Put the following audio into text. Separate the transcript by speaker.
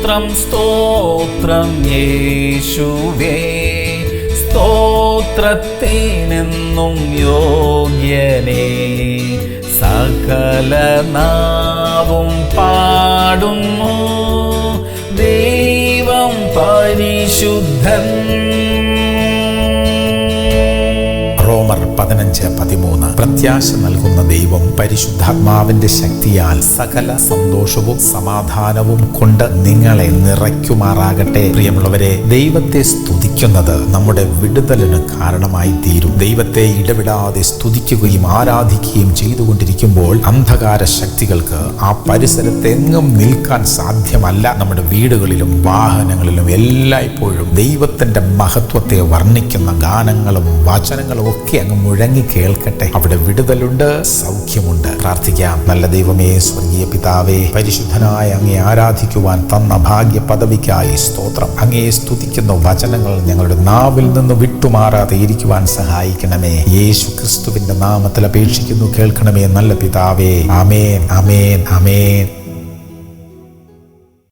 Speaker 1: സ്തോത്രം യേശുവേ, സ്തോത്രത്തിനെന്നും യോഗ്യനേ. സകല നാവും പാടുന്നു ദൈവം പരിശുദ്ധൻ.
Speaker 2: റോമർ 15:13. പ്രത്യാശ നൽകുന്ന ദൈവം പരിശുദ്ധാത്മാവിന്റെ ശക്തിയാൽ സകല സന്തോഷവും സമാധാനവും കൊണ്ട് നിങ്ങളെ നിറയ്ക്കുമാറാകട്ടെ. പ്രിയമുള്ളവരെ, ദൈവത്തെ സ്തുതിക്കുന്നത് നമ്മുടെ വിടുതലിന് കാരണമായി തീരും. ദൈവത്തെ ഇടവിടാതെ സ്തുതിക്കുകയും ആരാധിക്കുകയും ചെയ്തുകൊണ്ടിരിക്കുമ്പോൾ അന്ധകാര ശക്തികൾക്ക് ആ പരിസരത്തെങ്ങും നിൽക്കാൻ സാധ്യമല്ല. നമ്മുടെ വീടുകളിലും വാഹനങ്ങളിലും എല്ലായ്പ്പോഴും ദൈവത്തിന്റെ മഹത്വത്തെ വർണ്ണിക്കുന്ന ഗാനങ്ങളും വചനങ്ങളും ഒക്കെ അങ്ങ് മുഴങ്ങി കേൾക്കട്ടെ. അവിടെ വിടുതലുണ്ട്, സൗഖ്യമുണ്ട്. പ്രാർത്ഥിക്കാം. നല്ല ദൈവമേ, സ്വർഗീയ പിതാവേ, പരിശുദ്ധനായ അങ്ങയെ ആരാധിക്കുവാൻ തന്ന ഭാഗ്യ പദവിക്കായി സ്തോത്രം. അങ്ങയെ സ്തുതിക്കുന്ന വചനങ്ങൾ ഞങ്ങളുടെ നാവിൽ നിന്ന് വിട്ടുമാറാതെ ഇരിക്കുവാൻ സഹായിക്കണമേ. യേശു ക്രിസ്തുവിന്റെ നാമത്തിൽ അപേക്ഷിക്കുന്നു, കേൾക്കണമേ നല്ല പിതാവേ. ആമേൻ, ആമേൻ, ആമേൻ.